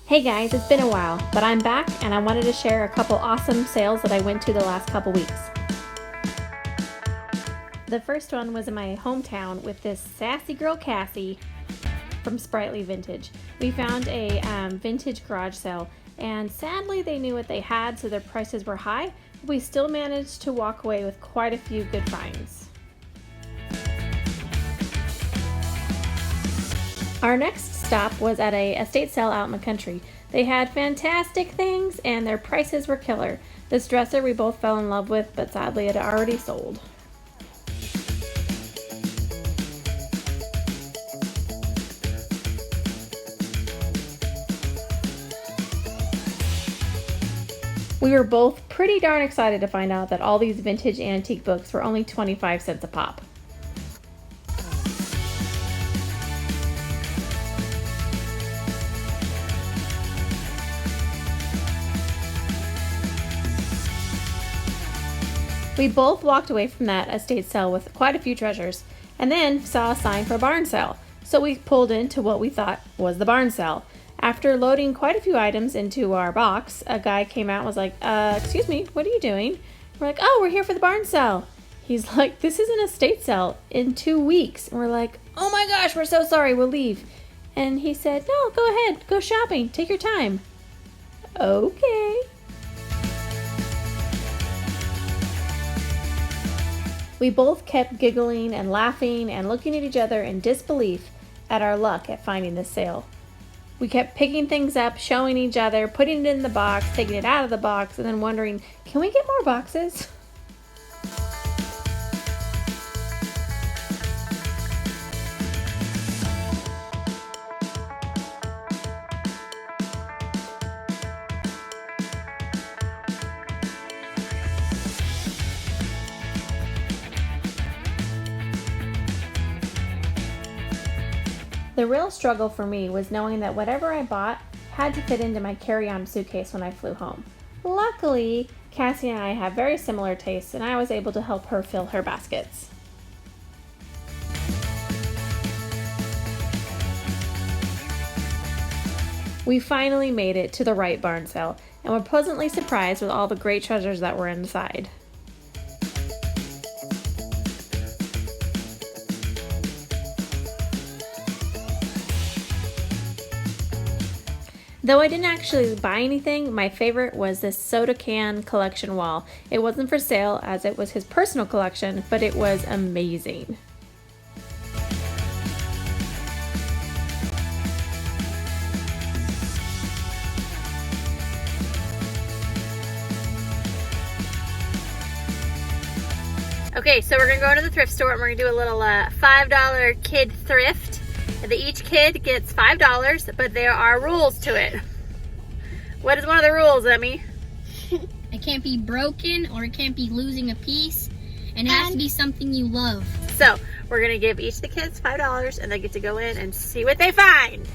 Hey guys, it's been a while, but I'm back and I wanted to share a couple awesome sales that I went to the last couple weeks. The first one was in my hometown with this sassy girl Cassie from Sprightly Vintage. We found a vintage garage sale, and sadly they knew what they had, so their prices were high, but we still managed to walk away with quite a few good finds. Our next stop was at a estate sale out in the country. They had fantastic things and their prices were killer. This dresser we both fell in love with, but sadly it had already sold. We were both pretty darn excited to find out that all these vintage antique books were only 25 cents a pop. We both walked away from that estate sale with quite a few treasures, and then saw a sign for a barn sale, so we pulled into what we thought was the barn sale. After loading quite a few items into our box, a guy came out and was like, excuse me, what are you doing? We're like, oh, we're here for the barn sale. He's like, this is an estate sale in 2 weeks. And we're like, oh my gosh, we're so sorry, we'll leave. And he said, no, go ahead, go shopping, take your time. Okay. We both kept giggling and laughing and looking at each other in disbelief at our luck at finding this sale. We kept picking things up, showing each other, putting it in the box, taking it out of the box, and then wondering, can we get more boxes? The real struggle for me was knowing that whatever I bought had to fit into my carry-on suitcase when I flew home. Luckily, Cassie and I have very similar tastes, and I was able to help her fill her baskets. We finally made it to the right barn sale, and were pleasantly surprised with all the great treasures that were inside. Though I didn't actually buy anything, my favorite was this soda can collection wall. It wasn't for sale as it was his personal collection, but it was amazing. Okay, so we're gonna go to the thrift store and we're gonna do a little $5 kid thrift. Each kid gets $5, but there are rules to it. What is one of the rules, Emmy? It can't be broken, or it can't be losing a piece, and it has to be something you love. So we're gonna give each of the kids $5 and they get to go in and see what they find.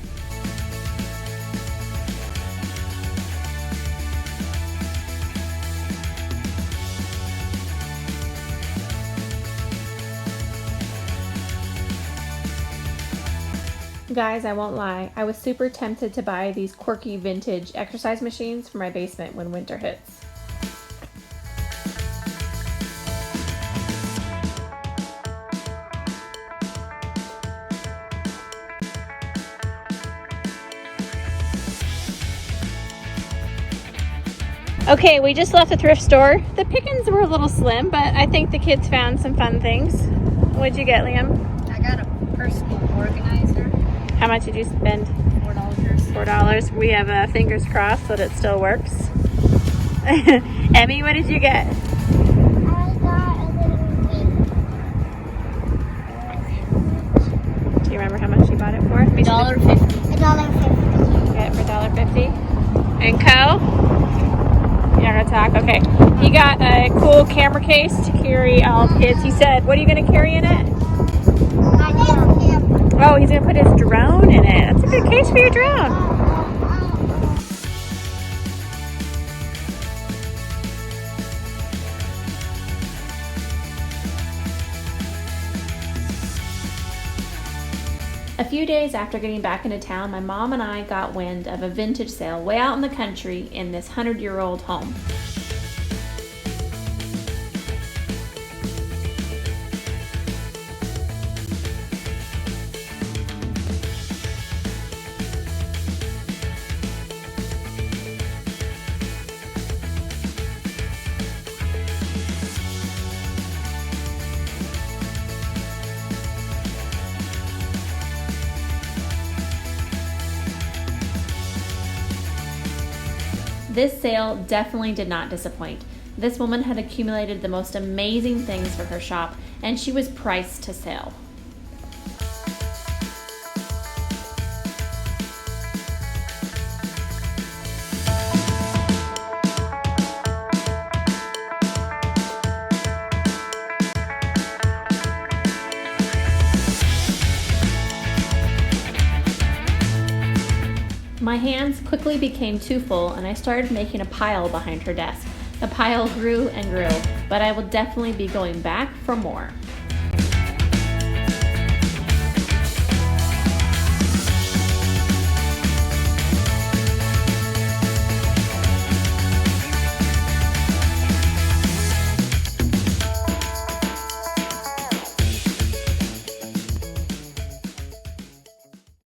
Guys, I won't lie, I was super tempted to buy these quirky vintage exercise machines for my basement when winter hits. Okay, we just left the thrift store. The pickings were a little slim, but I think the kids found some fun things. What'd you get, Liam? I got a personal organizer. How much did you spend? $4. $4. We have fingers crossed that it still works. Emmy, what did you get? I got a little cake. Do you remember how much you bought it for? $1.50. $1.50. You got it for $1.50. And Co? You're not gonna talk? Okay. He got a cool camera case to carry all the kids. He said, what are you gonna carry in it? My camera. Oh, he's gonna put his drone in it. That's a good case for your drone. A few days after getting back into town, my mom and I got wind of a vintage sale way out in the country in this 100-year-old home. This sale definitely did not disappoint. This woman had accumulated the most amazing things for her shop, and she was priced to sell. My hands quickly became too full and I started making a pile behind her desk. The pile grew and grew, but I will definitely be going back for more.